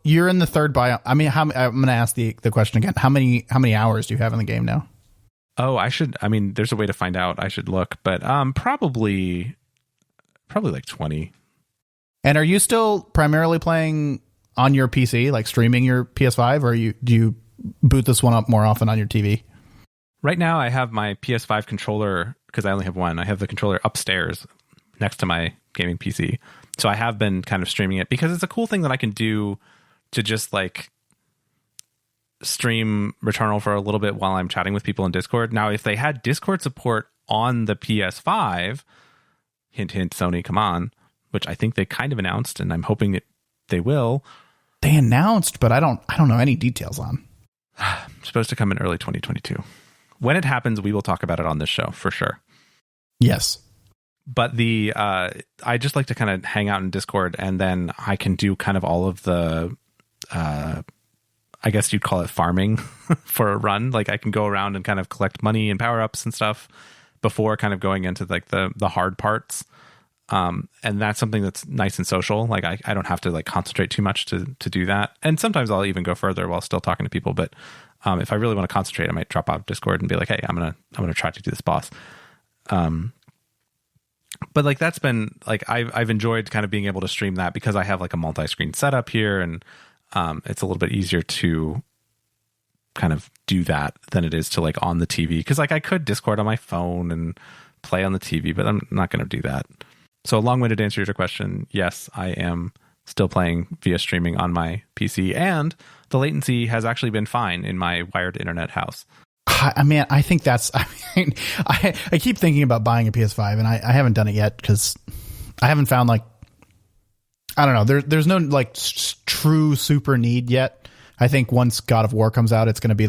you're in the third biome. I mean, I'm going to ask the question again. How many hours do you have in the game now?
Oh, there's a way to find out. I should look, but probably 20.
And are you still primarily playing on your PC, streaming your PS5, or do you boot this one up more often on your TV?
Right now, I have my PS5 controller, because I only have one. I have the controller upstairs next to my gaming PC. So I have been kind of streaming it because it's a cool thing that I can do to just stream Returnal for a little bit while I'm chatting with people in Discord. Now, if they had Discord support on the PS5, hint, hint, Sony, come on, which I think they kind of announced, and I'm hoping that they will.
They announced, but I don't know any details on.
Supposed to come in early 2022. When it happens, we will talk about it on this show for sure.
Yes.
But I just like to kind of hang out in Discord, and then I can do kind of all of the, I guess you'd call it farming for a run. I can go around and kind of collect money and power-ups and stuff before kind of going into the hard parts. And that's something that's nice and social. I don't have to concentrate too much to do that. And sometimes I'll even go further while still talking to people. But if I really want to concentrate, I might drop out of Discord and be like, hey, I'm gonna try to do this boss. But that's been I've enjoyed kind of being able to stream that because I have a multi-screen setup here, and it's a little bit easier to kind of do that than it is to on the TV. Because I could Discord on my phone and play on the TV, but I'm not going to do that. So a long-winded answer to your question, yes, I am still playing via streaming on my PC, and the latency has actually been fine in my wired internet house.
I think that's, I keep thinking about buying a PS5, and I haven't done it yet because I haven't found I don't know, there's no true super need yet. I think once God of War comes out, it's going to be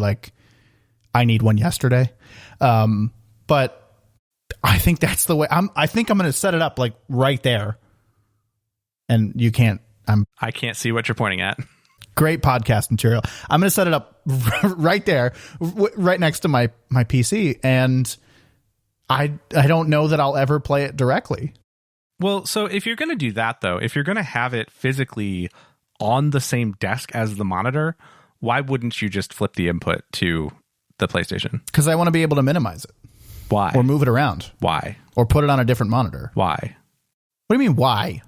I need one yesterday. But I think that's the way I think I'm going to set it up right there. And you can't,
I can't see what you're pointing at.
Great podcast material. I'm going to set it up right there, right next to my PC. And I don't know that I'll ever play it directly.
Well, so if you're going to do that, though, if you're going to have it physically on the same desk as the monitor, why wouldn't you just flip the input to the PlayStation?
Because I want to be able to minimize it.
Why?
Or move it around.
Why?
Or put it on a different monitor.
Why?
What do you mean, why?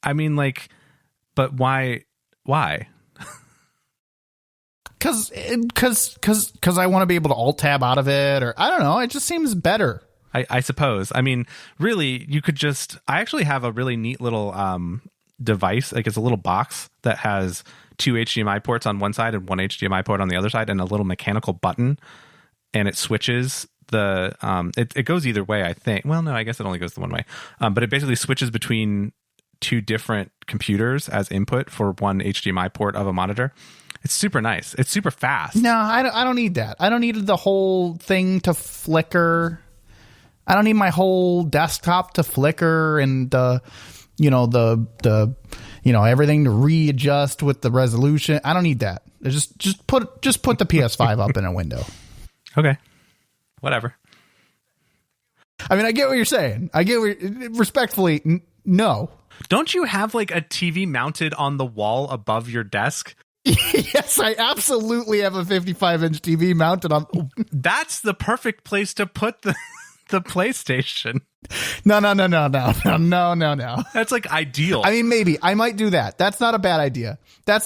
I mean, like, but why? Why?
Because I want to be able to alt-tab out of it, or I don't know. It just seems better.
I suppose. I mean, really, you could just... I actually have a really neat little device. Like, it's a little box that has 2 HDMI ports on one side and 1 HDMI port on the other side, and a little mechanical button, and it switches the... It goes either way, I think. Well, no, I guess it only goes the one way. But it basically switches between 2 different computers as input for 1 HDMI port of a monitor. It's super nice. It's super fast.
No, I don't need that. I don't need the whole thing to flicker. I don't need my whole desktop to flicker and everything to readjust with the resolution. I don't need that. Just put the PS5 up in a window.
Okay. Whatever.
I mean, I get what you're saying. Respectfully, no.
Don't you have like a TV mounted on the wall above your desk?
Yes, I absolutely have a 55-inch TV mounted on.
That's the perfect place to put the PlayStation.
No.
That's like ideal.
I mean, maybe I might do that. That's not a bad idea. I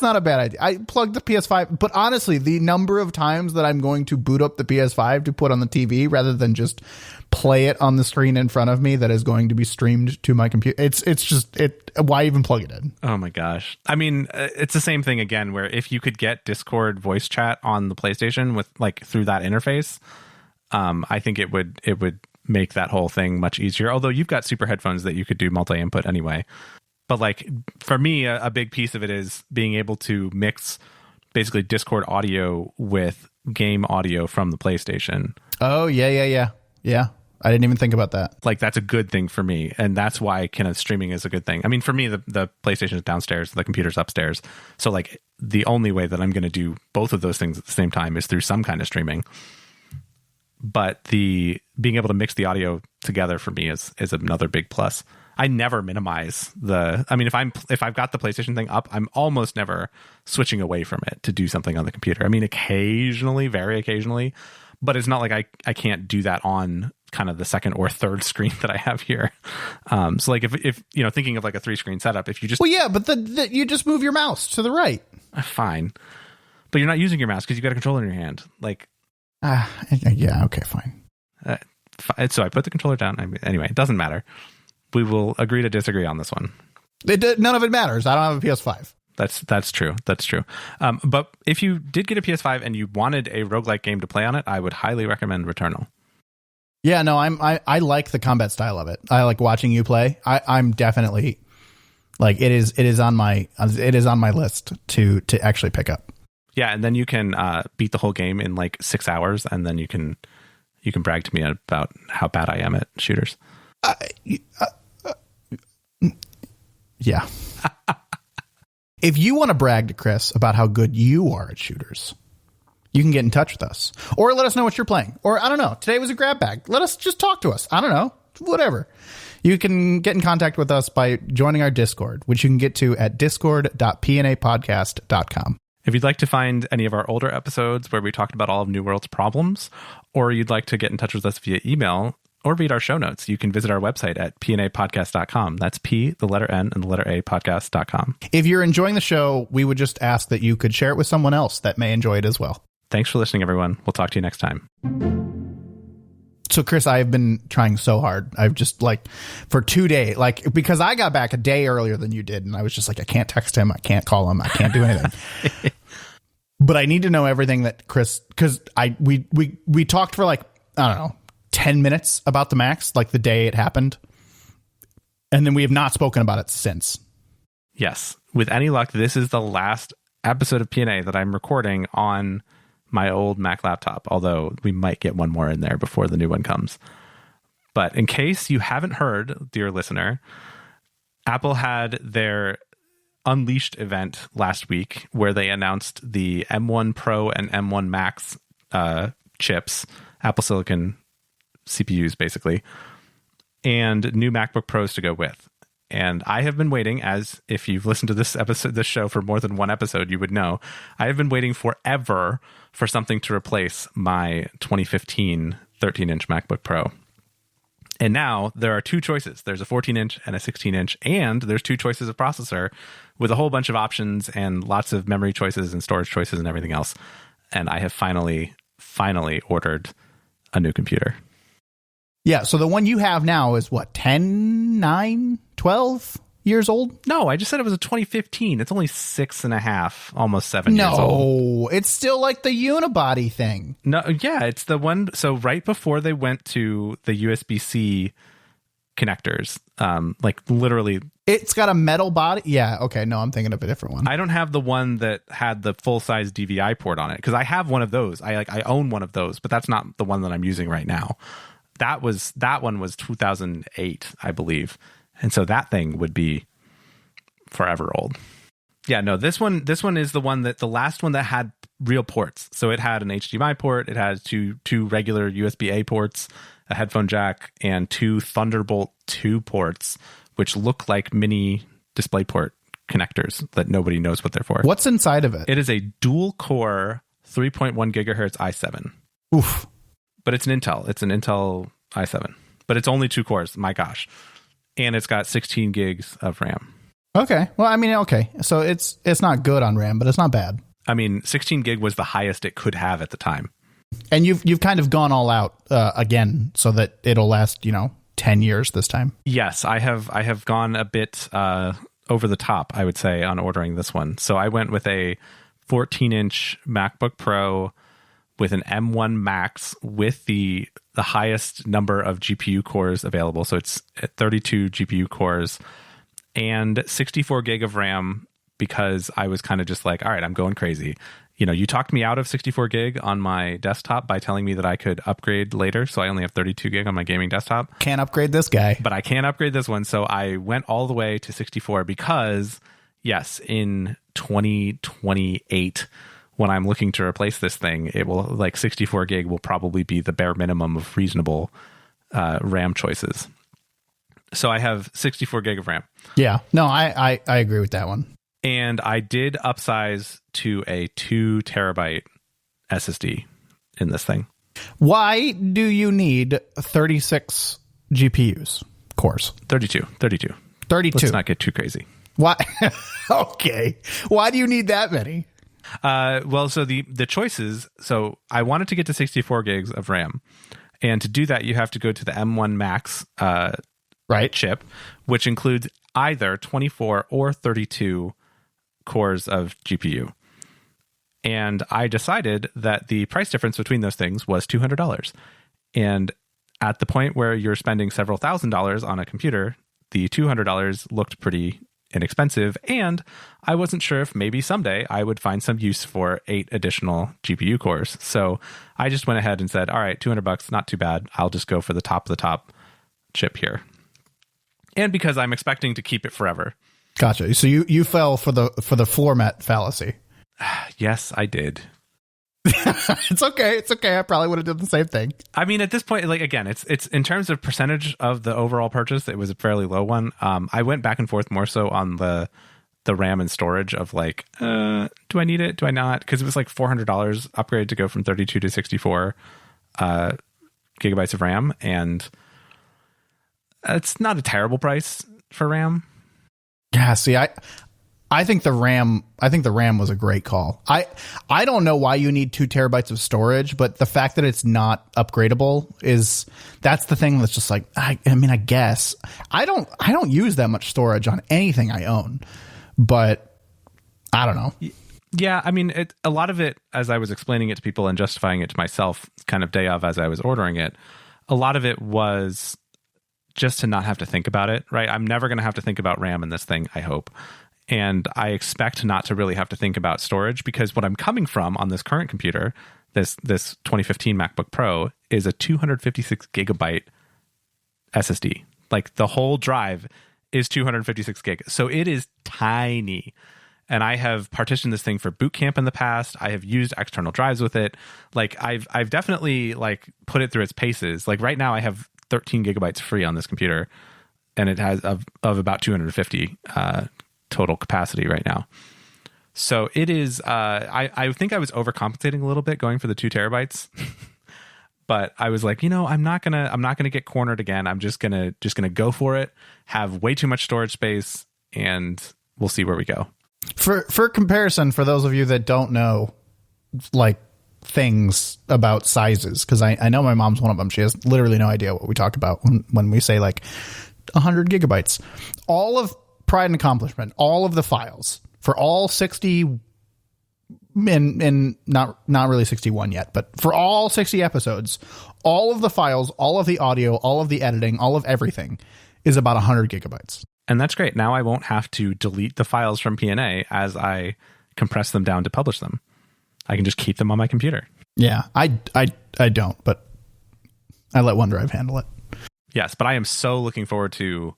plugged the PS5, but honestly, the number of times that I'm going to boot up the PS5 to put on the TV rather than just play it on the screen in front of me that is going to be streamed to my computer. It's just why even plug it in?
Oh my gosh. I mean, it's the same thing again, where if you could get Discord voice chat on the PlayStation with like through that interface, I think it would make that whole thing much easier. Although you've got super headphones that you could do multi-input anyway. But like for me, a big piece of it is being able to mix basically Discord audio with game audio from the PlayStation.
Oh, yeah. I didn't even think about that.
Like that's a good thing for me. And that's why kind of streaming is a good thing. I mean, for me, the PlayStation is downstairs, the computer's upstairs. So like the only way that I'm going to do both of those things at the same time is through some kind of streaming. But the being able to mix the audio together for me is another big plus. I never minimize I mean, if I've got the PlayStation thing up, I'm almost never switching away from it to do something on the computer. I mean, occasionally, very occasionally, but it's not like I can't do that on kind of the second or third screen that I have here. So like if thinking of like a 3-screen setup, if you just...
Well, yeah, but you just move your mouse to the right.
Fine. But you're not using your mouse because you got a controller in your hand. Like...
yeah, okay, fine.
So I put the controller down. Anyway, it doesn't matter. We will agree to disagree on this one.
None of it matters. I don't have a PS5.
That's true. That's true. But if you did get a PS5 and you wanted a roguelike game to play on it, I would highly recommend Returnal.
Yeah, no, I like the combat style of it. I like watching you play. I'm definitely like it is on my list to actually pick up.
Yeah, and then you can beat the whole game in like 6 hours, and then you can brag to me about how bad I am at shooters.
Yeah. If you want to brag to Chris about how good you are at shooters, you can get in touch with us. Or let us know what you're playing. Or, I don't know, today was a grab bag. Let us just talk to us. I don't know. Whatever. You can get in contact with us by joining our Discord, which you can get to at discord.pnapodcast.com.
If you'd like to find any of our older episodes where we talked about all of New World's problems, or you'd like to get in touch with us via email or read our show notes, you can visit our website at pnapodcast.com. That's P, the letter N, and the letter A, podcast.com.
If you're enjoying the show, we would just ask that you could share it with someone else that may enjoy it as well.
Thanks for listening, everyone. We'll talk to you next time.
So, Chris, I've been trying so hard. I've just for 2 days, because I got back a day earlier than you did, and I was just I can't text him, I can't call him, I can't do anything. But I need to know everything that Chris, because we talked for I don't know, 10 minutes about the Macs, the day it happened, and then we have not spoken about it since.
Yes, with any luck, this is the last episode of P&A that I'm recording on my old Mac laptop, although we might get one more in there before the new one comes. But in case you haven't heard, dear listener, Apple had their Unleashed event last week where they announced the M1 Pro and M1 Max chips, Apple Silicon CPUs, basically. and new MacBook Pros to go with. And I have been waiting, as if you've listened to this show for more than one episode, you would know, I have been waiting forever for something to replace my 2015 13-inch MacBook Pro. And now there are two choices. There's a 14-inch and a 16-inch, and there's two choices of processor with a whole bunch of options and lots of memory choices and storage choices and everything else. And I have finally ordered a new computer.
Yeah, so the one you have now is what, 10, 9, 12 years old?
No, I just said it was a 2015. It's only 6.5, almost 7 years old.
No, it's still like the unibody thing.
No, yeah, it's the one. So right before they went to the USB-C connectors, like literally.
It's got a metal body. Yeah, okay, no, I'm thinking of a different one.
I don't have the one that had the full-size DVI port on it, because I have one of those. I own one of those, but that's not the one that I'm using right now. That one was 2008, I believe. And so that thing would be forever old. Yeah, no, this one is the one the last one that had real ports. So it had an HDMI port, it had two regular USB-A ports, a headphone jack, and two Thunderbolt 2 ports, which look like mini DisplayPort connectors that nobody knows what they're for.
What's inside of it?
It is a dual-core 3.1 gigahertz i7.
Oof.
But it's an Intel. It's an Intel i7. But it's only 2 cores. My gosh. And it's got 16 gigs of RAM.
Okay. Well, I mean, okay. So it's not good on RAM, but it's not bad.
I mean, 16 gig was the highest it could have at the time.
And you've kind of gone all out again so that it'll last, 10 years this time.
Yes, I have gone a bit over the top, I would say, on ordering this one. So I went with a 14-inch MacBook Pro with an M1 Max with the highest number of GPU cores available. So it's 32 GPU cores and 64 gig of RAM, because I was kind of just like, all right, I'm going crazy. You talked me out of 64 gig on my desktop by telling me that I could upgrade later. So I only have 32 gig on my gaming desktop.
Can't upgrade this guy.
But I can't upgrade this one. So I went all the way to 64 because, yes, in 2028, when I'm looking to replace this thing, it will 64 gig will probably be the bare minimum of reasonable RAM choices. So I have 64 gig of RAM.
Yeah, no, I agree with that one.
And I did upsize to a 2 terabyte SSD in this thing.
Why do you need 36 GPUs cores?
32. 32. Let's not get too crazy.
Why? Okay. Why do you need that many?
Well, so the choices, so I wanted to get to 64 gigs of RAM. And to do that, you have to go to the M1 Max chip, which includes either 24 or 32 cores of GPU. And I decided that the price difference between those things was $200. And at the point where you're spending several $1,000s on a computer, the $200 looked pretty inexpensive, and I wasn't sure if maybe someday I would find some use for 8 additional GPU cores. So I just went ahead and said, all right, $200, not too bad. I'll just go for the top of the top chip here. And because I'm expecting to keep it forever.
Gotcha. So you fell for the floor mat fallacy.
Yes, I did.
It's okay. I probably would have done the same thing.
I mean, at this point, again, it's in terms of percentage of the overall purchase, it was a fairly low one. I went back and forth more so on the RAM and storage of do I need it? Do I not? Because it was $400 upgrade to go from 32 to 64 gigabytes of RAM, and it's not a terrible price for RAM.
Yeah. See, I think the RAM was a great call. I don't know why you need 2 terabytes of storage, but the fact that it's not upgradable that's the thing that's just I guess I don't use that much storage on anything I own, but I don't know.
Yeah. I mean, a lot of it, as I was explaining it to people and justifying it to myself kind of day of as I was ordering it, a lot of it was just to not have to think about it, right? I'm never going to have to think about RAM in this thing, I hope. And I expect not to really have to think about storage, because what I'm coming from on this current computer, this 2015 MacBook Pro, is a 256 gigabyte SSD. The whole drive is 256 gig. So it is tiny. And I have partitioned this thing for boot camp in the past. I have used external drives with it. I've definitely put it through its paces. Right now I have 13 gigabytes free on this computer, and it has of about 250 total capacity right now. So it is, I think I was overcompensating a little bit going for the 2 terabytes, but I was like, I'm not gonna get cornered again. I'm just gonna go for it, have way too much storage space, and we'll see where we go.
For comparison, for those of you that don't know, like, things about sizes, because I know my mom's one of them. She has literally no idea what we talk about when we say like 100 gigabytes. All of Pride and Accomplishment, all of the files for all 60 and not really 61 yet, but for all 60 episodes, all of the files, all of the audio, all of the editing, all of everything is about 100 gigabytes.
And that's great. Now I won't have to delete the files from P&A as I compress them down to publish them. I can just keep them on my computer.
Yeah, I don't, but I let OneDrive handle it.
Yes, but I am so looking forward to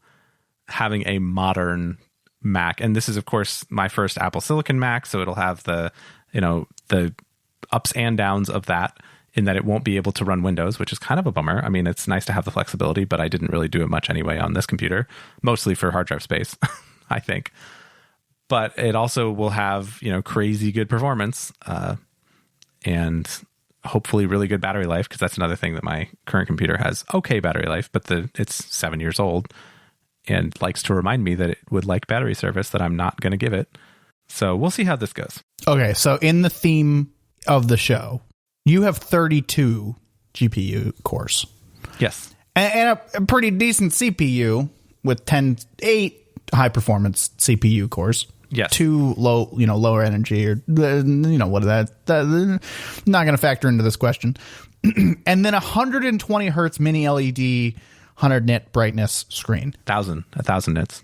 having a modern Mac. And this is, of course, my first Apple Silicon Mac, so it'll have the ups and downs of that, in that it won't be able to run Windows, which is kind of a bummer. I mean, it's nice to have the flexibility, but I didn't really do it much anyway on this computer, mostly for hard drive space, I think. But it also will have, crazy good performance and hopefully really good battery life, because that's another thing that my current computer has. Okay battery life, but it's 7 years old and likes to remind me that it would like battery service that I'm not going to give it. So we'll see how this goes. Okay,
so in the theme of the show, you have 32 GPU cores.
Yes.
And a pretty decent CPU with 8 high performance CPU cores.
Yes.
2 lower energy, or what is that? Not going to factor into this question. And then 120 hertz mini LED 100 nit brightness screen.
1,000 nits.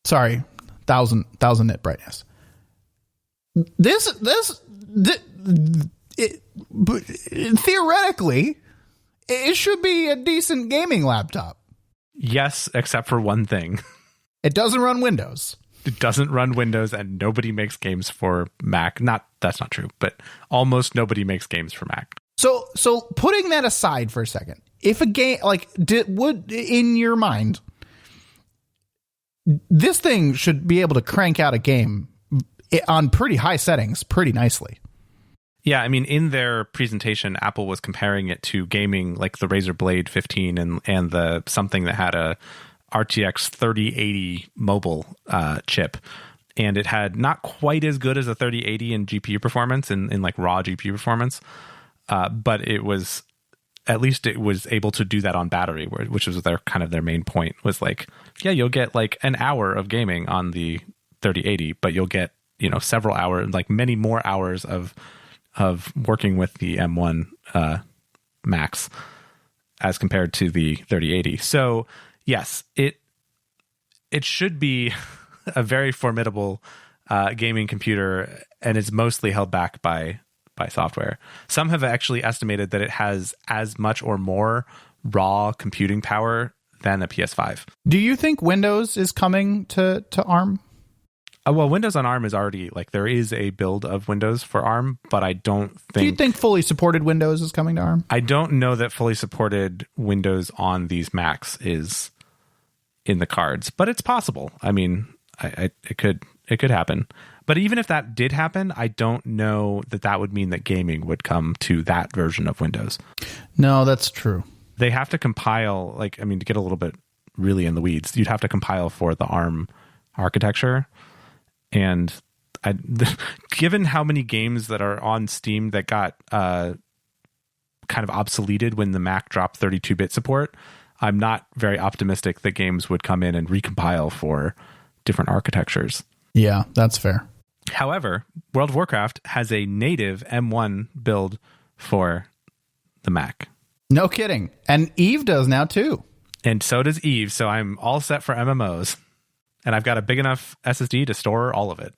Sorry, 1,000 nit brightness. Theoretically, it should be a decent gaming laptop.
Yes, except for one thing.
It doesn't run Windows.
It doesn't run Windows, and nobody makes games for Mac. That's not true, but almost nobody makes games for Mac.
So putting that aside for a second, if a game would in your mind, this thing should be able to crank out a game on pretty high settings pretty nicely.
Yeah, I mean, in their presentation, Apple was comparing it to gaming like the Razer Blade 15 and the something that had a RTX 3080 mobile chip, and it had not quite as good as a 3080 in GPU performance, in like raw GPU performance, but it was, at least it was able to do that on battery, which was their main point, was like, yeah, you'll get like an hour of gaming on the 3080, but you'll get several hours, like many more hours of working with the M1 Max as compared to the 3080. So yes, it should be a very formidable gaming computer, and it's mostly held back by software. Some have actually estimated that it has as much or more raw computing power than a PS5.
Do you think Windows is coming to ARM?
Well, Windows on ARM is already, like, there is a build of Windows for ARM, but I don't think...
Do you think fully supported Windows is coming to ARM?
I don't know that fully supported Windows on these Macs is in the cards, but it's possible. I mean, it could happen. But even if that did happen, I don't know that would mean that gaming would come to that version of Windows.
No, that's true.
They have to compile, to get a little bit really in the weeds, you'd have to compile for the ARM architecture. And given how many games that are on Steam that got kind of obsoleted when the Mac dropped 32-bit support, I'm not very optimistic that games would come in and recompile for different architectures.
Yeah, that's fair.
However, World of Warcraft has a native M1 build for the Mac.
No kidding. And Eve does now too.
And so does Eve, so I'm all set for MMOs. And I've got a big enough SSD to store all of it.